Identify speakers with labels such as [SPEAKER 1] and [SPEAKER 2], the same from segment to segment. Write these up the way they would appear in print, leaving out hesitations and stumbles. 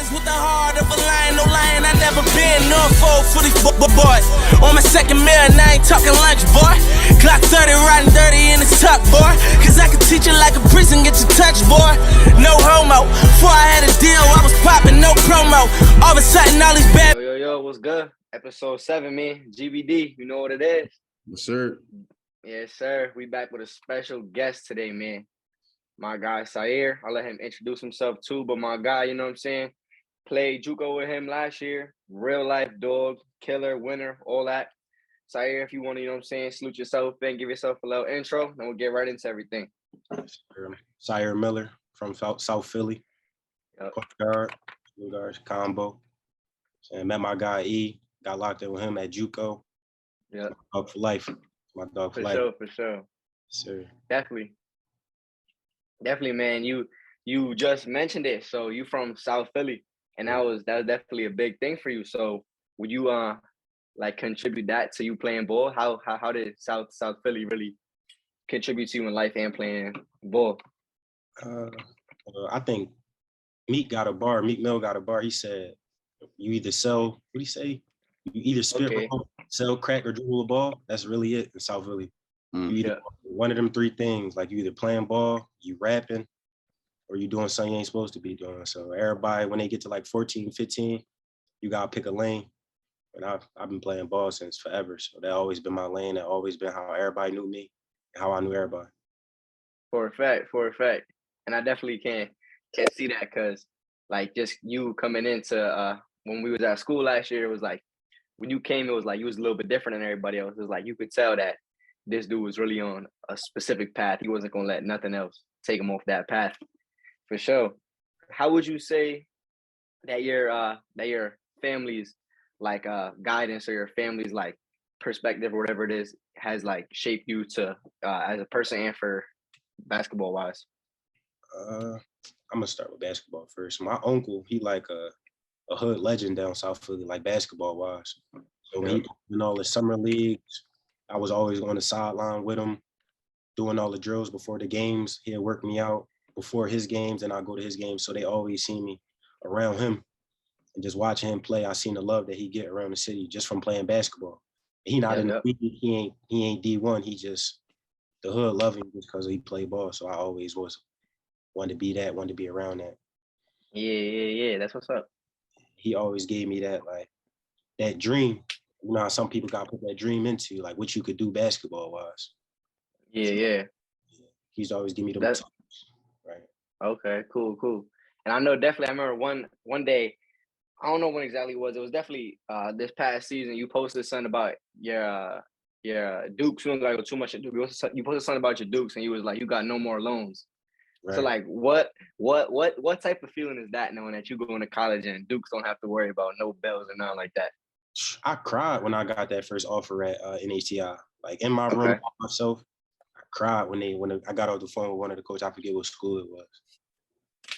[SPEAKER 1] Rise with the heart of a lion, no lion, I never been. No foe for these boys. On my second meal, and I ain't talking lunch, boy. Clock 30, riding dirty in the tuck, boy. Cause I can teach you like a prison, get your touch, boy. No homo. Before I had a deal, I was popping, no promo. All of a sudden, all these bad.
[SPEAKER 2] Yo, what's good? Episode 7, man. GBD, you know what it is?
[SPEAKER 3] Yes, sir.
[SPEAKER 2] Yes, sir. We back with a special guest today, man. My guy, Saeer. I'll let him introduce himself too, but my guy, you know what I'm saying? Played JUCO with him last year. Real life dog, killer, winner, all that. Saeer, if you want to, you know what I'm saying, salute yourself and give yourself a little intro, and we'll get right into everything.
[SPEAKER 3] Saeer Miller from South Philly.
[SPEAKER 2] Yep.
[SPEAKER 3] Point guard, two guards, combo. And met my guy E. Got locked in with him at JUCO.
[SPEAKER 2] Yeah.
[SPEAKER 3] Dog for life. My dog for life.
[SPEAKER 2] For sure.
[SPEAKER 3] Sir.
[SPEAKER 2] Definitely, man. You just mentioned it. So you from South Philly, and that was definitely a big thing for you. So would you like contribute that to you playing ball? How did South Philly really contribute to you in life and playing ball?
[SPEAKER 3] I think Meek Mill got a bar. He said, you either sell, what did he say? You either spit, sell, crack, or dribble a ball. That's really it in South Philly. You either one of them three things, like you either playing ball, you rapping, or you doing something you ain't supposed to be doing. So everybody, when they get to like 14, 15, you gotta pick a lane. And I've been playing ball since forever. So that always been my lane. That always been how everybody knew me and how I knew everybody. For a
[SPEAKER 2] fact. And I definitely can see that, because like just you coming into when we was at school last year, it was like when you came, it was like you was a little bit different than everybody else. It was like you could tell that this dude was really on a specific path. He wasn't gonna let nothing else take him off that path, for sure. How would you say that your family's like guidance, or your family's like perspective, or whatever it is, has like shaped you to as a person and for basketball wise?
[SPEAKER 3] I'm gonna start with basketball first. My uncle, he like a hood legend down South Philly, like basketball wise. So when he doing all the summer leagues, I was always on the sideline with him, doing all the drills before the games. He'd work me out before his games, and I go to his games. So they always see me around him, and just watching him play, I seen the love that he get around the city just from playing basketball. He not in the league, he ain't D1. He just the hood love him just because he played ball. So I always wanted to be around that.
[SPEAKER 2] Yeah. That's what's up.
[SPEAKER 3] He always gave me that that dream. You know how some people got to put that dream into, like what you could do basketball wise.
[SPEAKER 2] Yeah.
[SPEAKER 3] He's always give me the tips, right?
[SPEAKER 2] Okay, cool. And I know definitely, I remember one day, I don't know when exactly it was. It was definitely this past season. You posted something about your Dukes. You don't gotta go too much into Duke. You posted something about your Dukes, and you was like, you got no more loans. Right. So like, what type of feeling is that, knowing that you going to college and Dukes don't have to worry about no bells and nothing like that?
[SPEAKER 3] I cried when I got that first offer at NHTI. Like in my room by myself, I cried when I got off the phone with one of the coaches. I forget what school it was,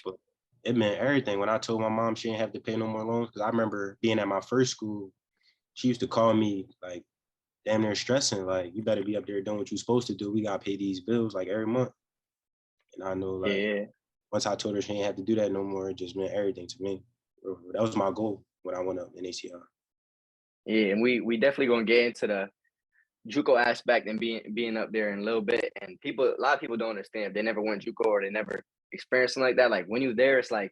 [SPEAKER 3] but it meant everything when I told my mom she didn't have to pay no more loans. Because I remember being at my first school, she used to call me like damn near stressing, like, you better be up there doing what you're supposed to do. We gotta pay these bills like every month. And I know once I told her she didn't have to do that no more, it just meant everything to me. That was my goal when I went up in ACR.
[SPEAKER 2] Yeah, and we definitely gonna get into the JUCO aspect and being up there in a little bit. And a lot of people don't understand if they never went JUCO or they never experienced something like that. Like when you're there, it's like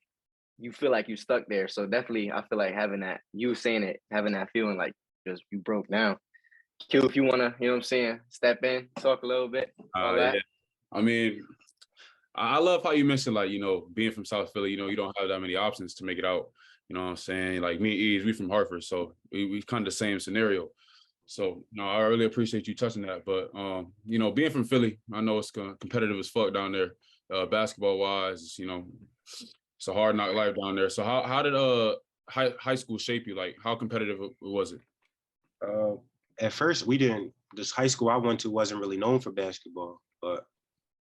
[SPEAKER 2] you feel like you stuck there. So definitely, I feel like having that, you saying it, having that feeling like just you broke down. Q, if you wanna, you know what I'm saying, step in, talk a little bit.
[SPEAKER 4] Yeah. I mean, I love how you mentioned, like, you know, being from South Philly, you know, you don't have that many options to make it out. You know what I'm saying? Like me and Ease, we from Hartford, so we kind of the same scenario. So, you know, I really appreciate you touching that. But, you know, being from Philly, I know it's competitive as fuck down there, basketball-wise. You know, it's a hard knock life down there. So how did high school shape you? Like, how competitive was it?
[SPEAKER 3] At first, this high school I went to wasn't really known for basketball. But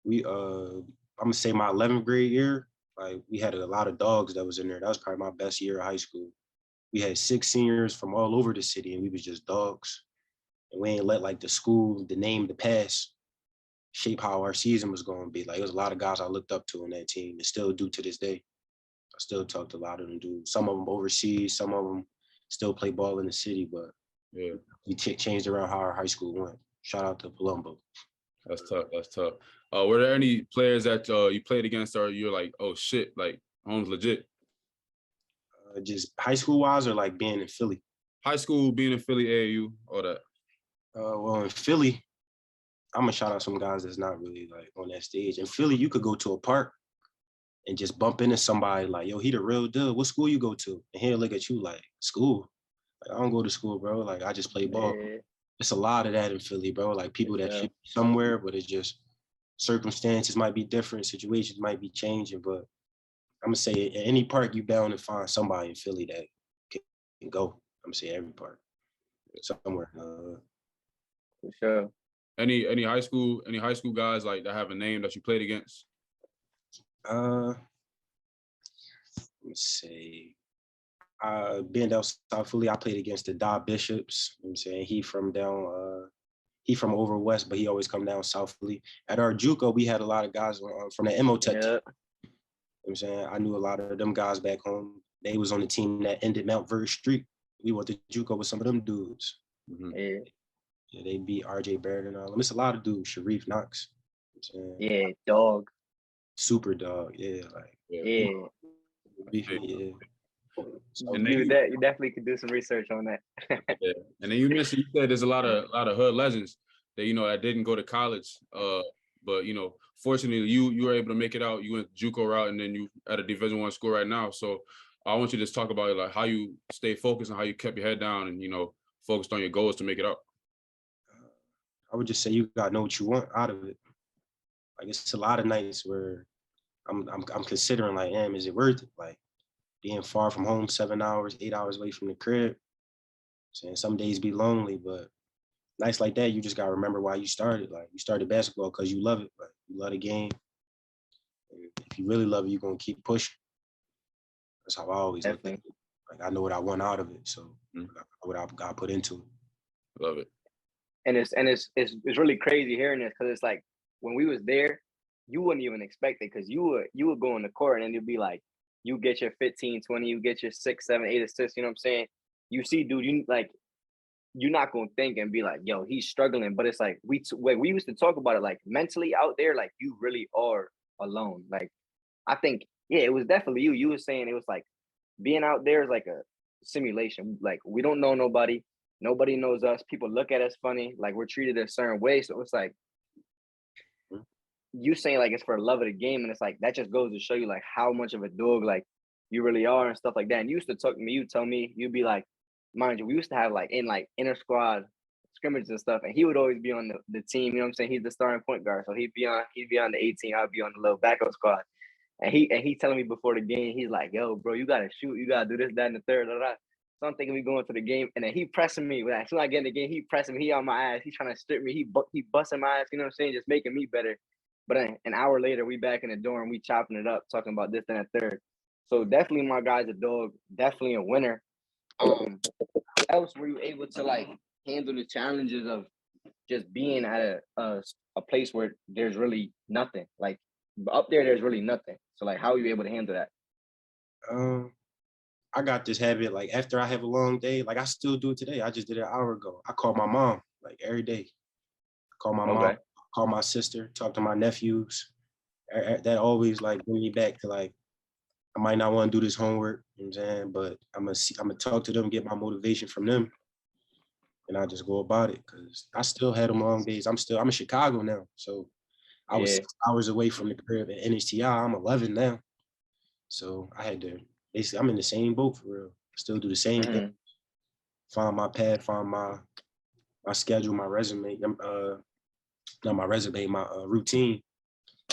[SPEAKER 3] I'm going to say my 11th grade year, like we had a lot of dogs that was in there. That was probably my best year of high school. We had 6 seniors from all over the city, and we was just dogs. And we ain't let like the school, the name, the past shape how our season was going to be. Like, it was a lot of guys I looked up to on that team and still do to this day. I still talk to a lot of them dudes. Some of them overseas, some of them still play ball in the city, but
[SPEAKER 4] Yeah,
[SPEAKER 3] we changed around how our high school went. Shout out to Palumbo.
[SPEAKER 4] that's tough. That's tough. Were there any players that you played against, or you're like, oh shit, like home's legit?
[SPEAKER 3] Just high school wise, or like being in Philly?
[SPEAKER 4] High school, being in Philly, AAU, all that.
[SPEAKER 3] Well, in Philly, I'm gonna shout out some guys that's not really like on that stage. In Philly, you could go to a park and just bump into somebody like, yo, he the real deal. What school you go to? And he'll look at you like, school? Like, I don't go to school, bro. Like, I just play ball.
[SPEAKER 2] Yeah,
[SPEAKER 3] It's a lot of that in Philly, bro. Like people that
[SPEAKER 2] yeah.
[SPEAKER 3] should be somewhere, but it's just circumstances might be different, situations might be changing. But I'm gonna say at any park you bound to find somebody in Philly that can go. I'm gonna say every park. Somewhere.
[SPEAKER 2] For sure.
[SPEAKER 4] Any high school guys like that have a name that you played against?
[SPEAKER 3] Let me see. Being down South Philly, I played against the Da Bishops. You know what I'm saying he from over west, but he always come down South Philly. At our JUCO, we had a lot of guys from the MO Tech.
[SPEAKER 2] Yeah.
[SPEAKER 3] You know what I'm saying? I knew a lot of them guys back home. They was on the team that ended Mount Verge Street. We went to JUCO with some of them dudes.
[SPEAKER 4] Mm-hmm.
[SPEAKER 3] Yeah, they beat RJ Barrett and all them. It's a lot of dudes. Sharif Knox. You know what I'm saying?
[SPEAKER 2] Yeah, dog.
[SPEAKER 3] Super dog. Yeah, like
[SPEAKER 2] Yeah.
[SPEAKER 3] yeah. So,
[SPEAKER 4] And then
[SPEAKER 2] You definitely could do some research on that.
[SPEAKER 4] yeah. And then you said there's a lot of hood legends that that didn't go to college. But fortunately you were able to make it out. You went JUCO route, and then you at a Division I school right now. So I want you to just talk about like how you stay focused and how you kept your head down and focused on your goals to make it out.
[SPEAKER 3] I would just say you gotta know what you want out of it. Like it's a lot of nights where I'm considering like, damn, is it worth it? Like being far from home, 7 hours, 8 hours away from the crib. Saying some days be lonely, but nights like that, you just gotta remember why you started. Like you started basketball because you love it, like you love the game. And if you really love it, you're gonna keep pushing. That's how I always look at it. Like I know what I want out of it, so I know what I got put into it.
[SPEAKER 4] Love it.
[SPEAKER 2] And it's really crazy hearing this, because it's like when we was there, you wouldn't even expect it, because you would go in the court and it'd be like you get your 15, 20, you get your 6, 7, 8 assists. You know what I'm saying? You see, dude, you're not gonna think and be like, yo, he's struggling. But it's like when we used to talk about it, like mentally out there, like you really are alone. Like I think, yeah, it was definitely you. You were saying it was like being out there is like a simulation. Like we don't know nobody. Nobody knows us. People look at us funny. Like we're treated a certain way. So it's like you saying like it's for the love of the game, and it's like that just goes to show you like how much of a dog like you really are and stuff like that. And you used to talk to me. You tell me, you'd be like, mind you, we used to have like inter squad scrimmages and stuff, and he would always be on the team. You know what I'm saying? He's the starting point guard, so he'd be on the 18. I'd be on the little backup squad. And he telling me before the game, he's like, yo, bro, you gotta shoot, you gotta do this, that, and the third. Blah, blah. So I'm thinking we going to the game, and then he pressing me. As soon as I get in the game, he pressing me. He on my ass. He's trying to strip me. He busting my ass. You know what I'm saying? Just making me better. But then an hour later, we back in the dorm. We chopping it up, talking about this and that third. So definitely, my guy's a dog. Definitely a winner. How else were you able to like handle the challenges of just being at a place where there's really nothing? Like up there's really nothing. So like, how are you able to handle that?
[SPEAKER 3] I got this habit, like after I have a long day, like I still do it today. I just did it an hour ago. I call my mom like every day. I call my mom, call my sister, talk to my nephews. That always like bring me back to like, I might not want to do this homework, you know what I'm saying? But I'm gonna talk to them, get my motivation from them. And I just go about it, because I still had them long days. I'm in Chicago now. So I was 6 hours away from the crib at NHTI. I'm 11 now. So I had to, basically, I'm in the same boat for real. Still do the same thing. Find my path, find my schedule, my resume, not my resume, my routine.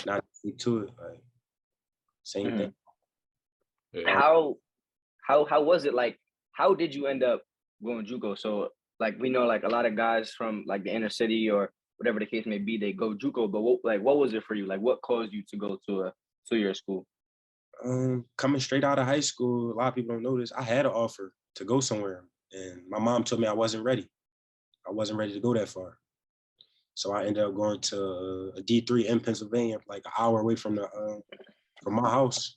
[SPEAKER 3] And I stick to it, like same thing.
[SPEAKER 2] How was it like? How did you end up going JUCO? So like we know like a lot of guys from like the inner city or whatever the case may be, they go JUCO. But what was it for you? Like what caused you to go to your school?
[SPEAKER 3] Coming straight out of high school, a lot of people don't know this. I had an offer to go somewhere, and my mom told me I wasn't ready. I wasn't ready to go that far. So I ended up going to a D3 in Pennsylvania, like an hour away from my house.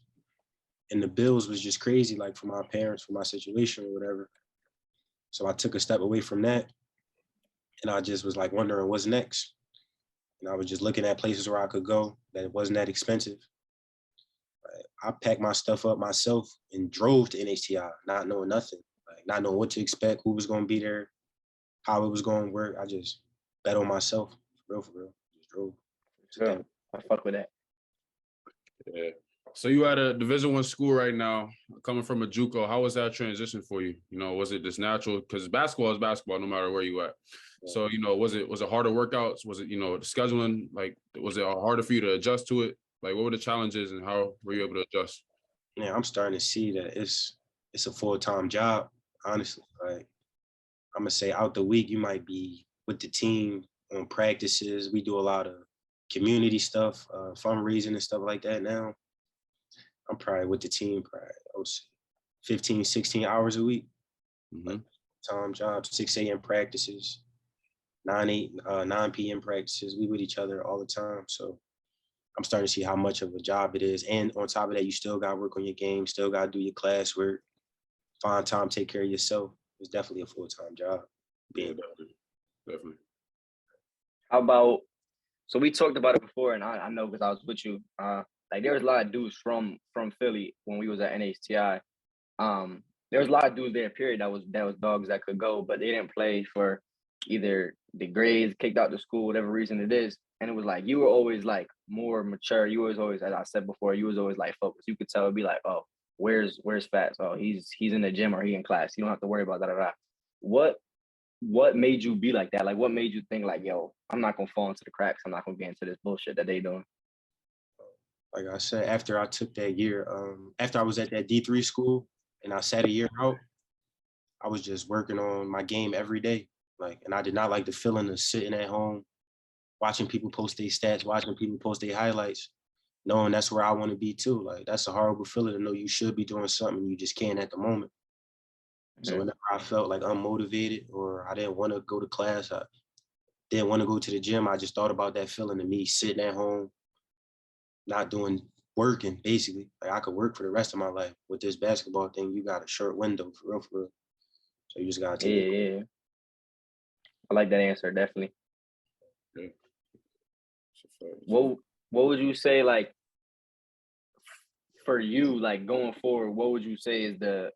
[SPEAKER 3] And the bills was just crazy, like for my parents, for my situation or whatever. So I took a step away from that. And I just was like wondering what's next. And I was just looking at places where I could go that it wasn't that expensive. I packed my stuff up myself and drove to NHTI, not knowing nothing, like not knowing what to expect, who was going to be there, how it was going to work. I just bet on myself, for real. Just drove.
[SPEAKER 2] Sure. I fuck with that.
[SPEAKER 4] Yeah. So you at a Division I school right now, coming from a JUCO. How was that transition for you? You know, was it just natural? Because basketball is basketball, no matter where you at. Yeah. So, you know, was it harder workouts? Was it, you know, the scheduling? Like, was it harder for you to adjust to it? Like, what were the challenges and how were you able to adjust?
[SPEAKER 3] Yeah, I'm starting to see that it's a full-time job, honestly. Like, I'm gonna say out the week, you might be with the team on practices. We do a lot of community stuff, fundraising and stuff like that now. I'm probably with the team, I would say 15, 16 hours a week. Like, time job, 6 a.m. practices, 9 p.m. practices. We with each other all the time. So I'm starting to see how much of a job it is. And on top of that, you still got to work on your game, still got to do your classwork, find time, take care of yourself. It's definitely a full-time job.
[SPEAKER 4] Yeah, definitely.
[SPEAKER 2] How about, so we talked about it before, and I know because I was with you. Like there was a lot of dudes from Philly when we was at NHTI. There was a lot of dudes there, period, that was dogs that could go, but they didn't play for either the grades, kicked out the school, whatever reason it is. And it was like, you were always like more mature. You was always, as I said before, you was always like focused. You could tell it'd be like, oh, where's Fats? Oh, he's in the gym or he in class. You don't have to worry about that. What made you be like that? Like, what made you think like, yo, I'm not gonna fall into the cracks. I'm not gonna get into this bullshit that they doing.
[SPEAKER 3] Like I said, after I took that year, after I was at that D3 school and I sat a year out, I was just working on my game every day. Like, and I did not like the feeling of sitting at home, watching people post their stats, watching people post their highlights, knowing that's where I want to be too. Like, that's a horrible feeling to know you should be doing something, you just can't at the moment. So whenever I felt like unmotivated or I didn't want to go to class, I didn't want to go to the gym, I just thought about that feeling of me sitting at home, not working, basically. Like, I could work for the rest of my life. With this basketball thing, you got a short window, for real. So you just got to take it.
[SPEAKER 2] Yeah. I like that answer, definitely.
[SPEAKER 4] Yeah.
[SPEAKER 2] What would you say, like, for you, like, going forward, what would you say is the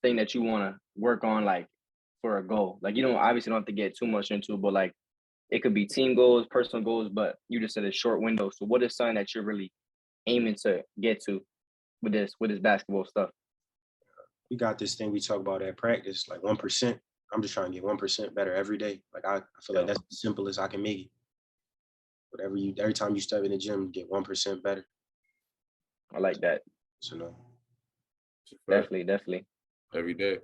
[SPEAKER 2] thing that you want to work on, like, for a goal? Like, you don't have to get too much into it, but like, it could be team goals, personal goals, but you just said a short window. So what is something that you're really aiming to get to with this basketball stuff?
[SPEAKER 3] We got this thing we talk about at practice, like 1%. I'm just trying to get 1% better every day. Like, I feel like that's the simplest I can make it. Every time you step in the gym, get 1% better.
[SPEAKER 2] I like that.
[SPEAKER 3] So no.
[SPEAKER 2] Definitely.
[SPEAKER 4] Every day.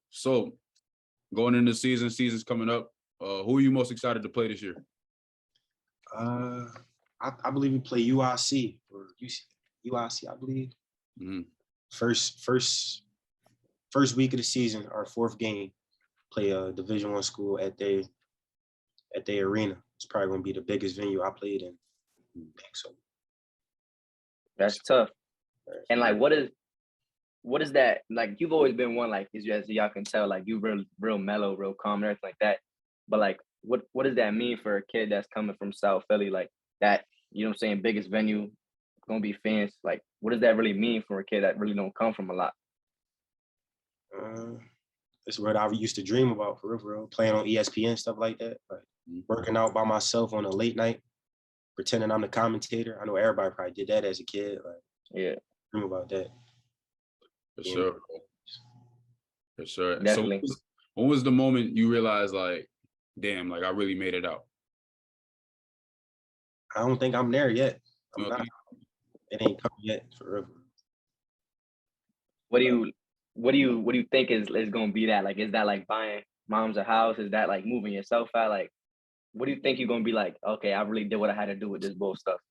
[SPEAKER 4] So going into season's coming up. Who are you most excited to play this year?
[SPEAKER 3] I believe we play UIC or UIC, I believe.
[SPEAKER 4] Mm-hmm.
[SPEAKER 3] First week of the season, our fourth game, play a Division I school at their arena. It's probably gonna be the biggest venue I played in. So
[SPEAKER 2] that's tough. And like, what is that? Like, you've always been one, like, as y'all can tell, like, you real mellow, real calm, and everything like that. But like, what does that mean for a kid that's coming from South Philly, like that? You know what I'm saying? Biggest venue, gonna be fans. Like, what does that really mean for a kid that really don't come from a lot?
[SPEAKER 3] It's what I used to dream about, for real. Playing on ESPN, stuff like that. Like, working out by myself on a late night, pretending I'm the commentator. I know everybody probably did that as a kid. Like,
[SPEAKER 2] yeah,
[SPEAKER 3] dream about that.
[SPEAKER 4] For sure.
[SPEAKER 2] Definitely.
[SPEAKER 4] So when was the moment you realized, like, damn, like, I really made it out?
[SPEAKER 3] I don't think I'm there yet. I'm not. It ain't come yet, for real.
[SPEAKER 2] What do you think is gonna be that? Like, is that like buying mom's a house? Is that like moving yourself out? Like, what do you think you're gonna be like? Okay, I really did what I had to do with this bull stuff.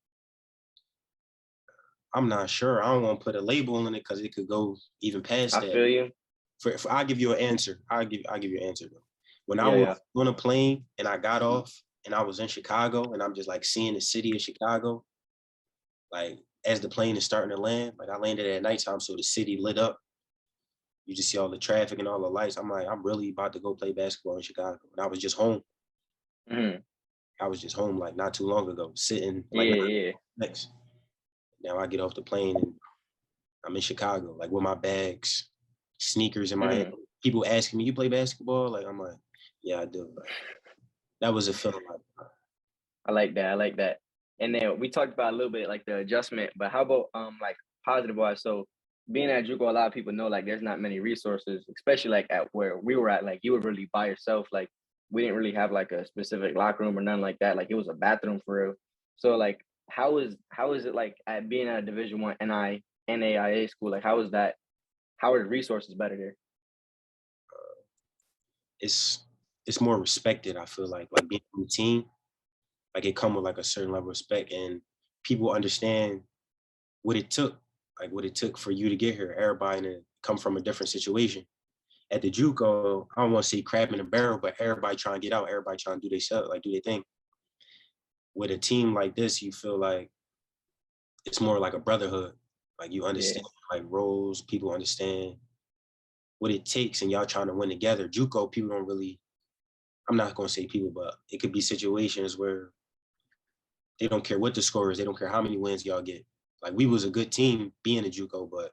[SPEAKER 3] I'm not sure. I don't want to put a label on it because it could go even past that.
[SPEAKER 2] I feel you.
[SPEAKER 3] I'll give you an answer. I'll give you an answer though. When I was on a plane and I got off and I was in Chicago and I'm just like seeing the city of Chicago, like as the plane is starting to land, like I landed at nighttime, so the city lit up. You just see all the traffic and all the lights. I'm like, I'm really about to go play basketball in Chicago. And I was just home.
[SPEAKER 2] Mm-hmm.
[SPEAKER 3] I was just home like not too long ago, sitting like
[SPEAKER 2] Yeah.
[SPEAKER 3] next. Now I get off the plane and I'm in Chicago, like with my bags, sneakers in my hand. People asking me, "You play basketball?" Like I'm like, "Yeah, I do." Like, that was a feeling like.
[SPEAKER 2] I like that. And then we talked about a little bit like the adjustment, but how about like positive wise? So being at JUCO, a lot of people know like there's not many resources, especially like at where we were at. Like you were really by yourself. Like we didn't really have like a specific locker room or nothing like that. Like it was a bathroom for real. So like how is it like at being at a Division I NAIA school? Like how is that? How are the resources better there?
[SPEAKER 3] It's more respected. I feel like being on the team, like it come with like a certain level of respect, and people understand what it took, like what it took for you to get here. Everybody to come from a different situation. At the JUCO, I don't want to say crab in a barrel, but everybody trying to get out. Everybody trying to do their thing. With a team like this, you feel like it's more like a brotherhood. Like you understand like roles, people understand what it takes, and y'all trying to win together. JUCO, people don't really, I'm not gonna say people, but it could be situations where they don't care what the score is, they don't care how many wins y'all get. Like we was a good team being a JUCO, but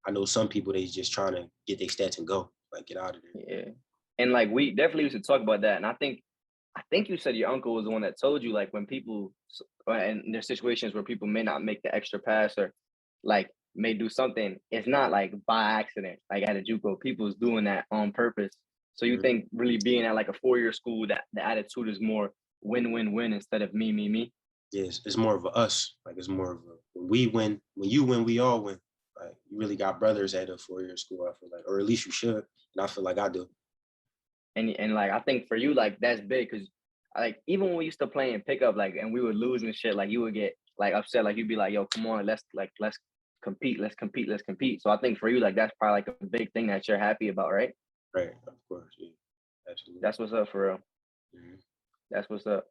[SPEAKER 3] I know some people they just trying to get their stats and go, like get out of there.
[SPEAKER 2] Yeah. And like we definitely used to talk about that. And I think you said your uncle was the one that told you like when people and there's situations where people may not make the extra pass or like may do something, it's not like by accident. Like at a JUCO, people's doing that on purpose. So you think really being at like a 4-year school that the attitude is more win instead of me.
[SPEAKER 3] Yes, it's more of a us. Like it's more of a when we win, when you win, we all win. Like you really got brothers at a 4-year school, I feel like, or at least you should. And I feel like I do.
[SPEAKER 2] And like I think for you, like that's big because like even when we used to play and pick up like and we would lose and shit, like you would get like upset, like you'd be like, yo, come on, let's compete. So I think for you, like that's probably like a big thing that you're happy about, right?
[SPEAKER 3] Right, of course, yeah. Absolutely.
[SPEAKER 2] That's what's up for real.
[SPEAKER 3] Mm-hmm.
[SPEAKER 2] That's what's up.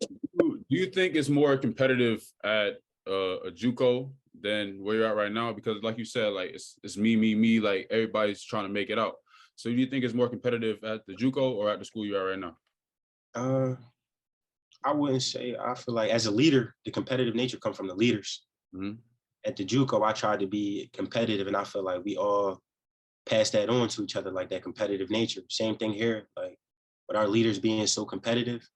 [SPEAKER 4] Do you think it's more competitive at a JUCO than where you're at right now? Because like you said, like it's me, like everybody's trying to make it out. So do you think it's more competitive at the JUCO or at the school you're at right now?
[SPEAKER 3] I wouldn't say. I feel like as a leader, the competitive nature comes from the leaders.
[SPEAKER 4] Mm-hmm.
[SPEAKER 3] At the JUCO, I tried to be competitive, and I feel like we all pass that on to each other, like that competitive nature. Same thing here, like with our leaders being so competitive,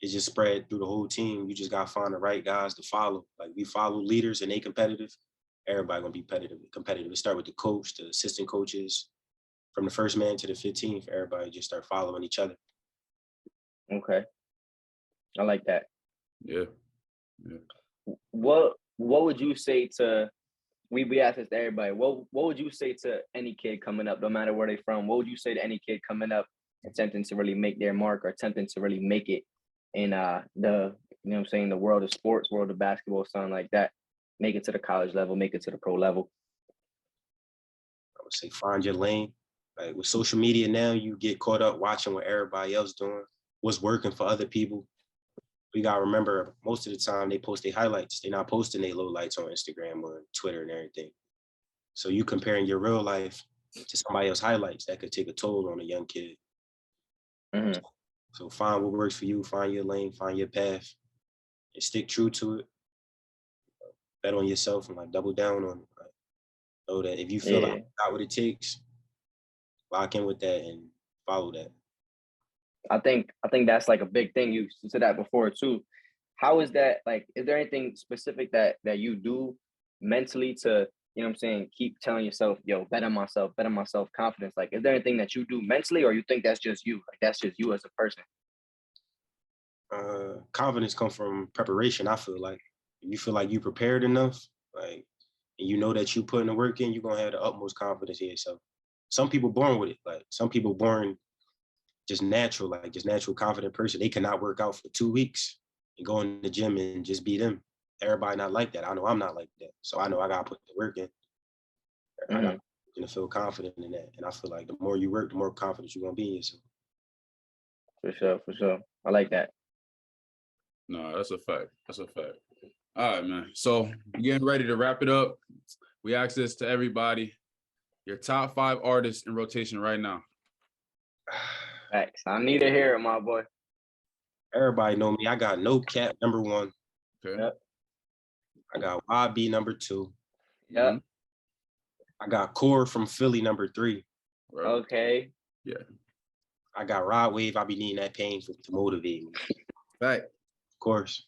[SPEAKER 3] it just spread through the whole team. You just gotta find the right guys to follow. Like we follow leaders and they competitive, everybody gonna be competitive. It start with the coach, the assistant coaches, from the first man to the 15th, everybody just start following each other.
[SPEAKER 2] Okay. I like that.
[SPEAKER 4] Yeah.
[SPEAKER 2] What would you say to we ask this to everybody. What would you say to any kid coming up, no matter where they're from? What would you say to any kid coming up attempting to really make their mark or attempting to really make it in the you know what I'm saying, the world of sports, world of basketball, something like that? Make it to the college level, make it to the pro level.
[SPEAKER 3] I would say find your lane. Like with social media now, you get caught up watching what everybody else doing, what's working for other people. We gotta remember most of the time they post their highlights. They're not posting their lowlights on Instagram or Twitter and everything. So you comparing your real life to somebody else's highlights, that could take a toll on a young kid.
[SPEAKER 2] Mm-hmm.
[SPEAKER 3] So find what works for you, find your lane, find your path, and stick true to it. Bet on yourself and like double down on it. Like, know that if you feel like you got what it takes, lock in with that and follow that.
[SPEAKER 2] I think that's like a big thing. You said that before too. How is that like? Is there anything specific that you do mentally to, you know what I'm saying, keep telling yourself, yo, bet on myself, confidence? Like, is there anything that you do mentally, or you think that's just you? Like, that's just you as a person?
[SPEAKER 3] Confidence comes from preparation. I feel like if you feel like you prepared enough, like, and you know that you putting the work in, you're gonna have the utmost confidence in yourself. Some people born with it. Like some people born just natural confident person. They cannot work out for 2 weeks and go in the gym and just be them. Everybody not like that. I know I'm not like that. So I know I gotta put the work in. I gotta feel confident in that. And I feel like the more you work, the more confident you're gonna be in yourself.
[SPEAKER 2] For sure. I like that.
[SPEAKER 4] No, that's a fact. All right, man. So getting ready to wrap it up. We ask this to everybody. Your top 5 artists in rotation right now.
[SPEAKER 2] Thanks. I need to hear it, my boy.
[SPEAKER 3] Everybody know me. I got No Cap number 1.
[SPEAKER 4] Okay.
[SPEAKER 2] Yep.
[SPEAKER 3] I got YB number 2.
[SPEAKER 2] Yep.
[SPEAKER 3] I got Core from Philly number 3.
[SPEAKER 4] Right.
[SPEAKER 2] Okay.
[SPEAKER 4] Yeah.
[SPEAKER 3] I got Rod Wave. I be needing that pain to motivate me.
[SPEAKER 4] Right.
[SPEAKER 3] Of course.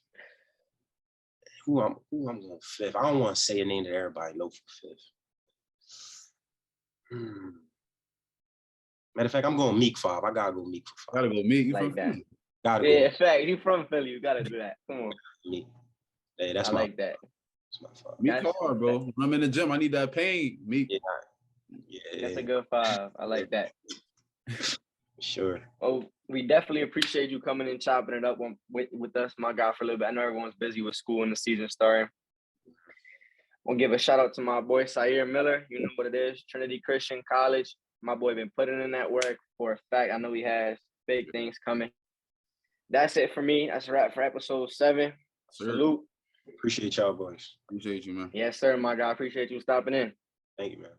[SPEAKER 3] Who I'm going 5th. I don't want to say a name that everybody know for 5th. Matter of fact, I'm going Meek 5. I gotta go Meek for 5.
[SPEAKER 4] Gotta go Meek. You
[SPEAKER 2] Like
[SPEAKER 4] from
[SPEAKER 2] that.
[SPEAKER 4] Philly?
[SPEAKER 3] Gotta
[SPEAKER 2] Yeah,
[SPEAKER 3] go
[SPEAKER 2] in fact, you from Philly. You gotta do that. Come on.
[SPEAKER 3] Meek. Hey, that's
[SPEAKER 2] I
[SPEAKER 3] my.
[SPEAKER 2] like that.
[SPEAKER 3] That's my 5.
[SPEAKER 4] Meek
[SPEAKER 2] That's-
[SPEAKER 4] hard, bro. When I'm in the gym, I need that pain. Meek.
[SPEAKER 3] Yeah,
[SPEAKER 2] That's a good 5. I like that.
[SPEAKER 3] sure.
[SPEAKER 2] Oh, we definitely appreciate you coming and chopping it up with us, my guy, for a little bit. I know everyone's busy with school and the season starting. We'll give a shout out to my boy Saeer Miller. You know what it is, Trinity Christian College. My boy been putting in that work for a fact. I know he has big things coming. That's it for me. That's a wrap for episode 7.
[SPEAKER 4] Sir.
[SPEAKER 2] Salute.
[SPEAKER 3] Appreciate y'all boys.
[SPEAKER 4] Appreciate you, man.
[SPEAKER 2] Yes, sir, my guy. Appreciate you stopping in.
[SPEAKER 3] Thank you, man.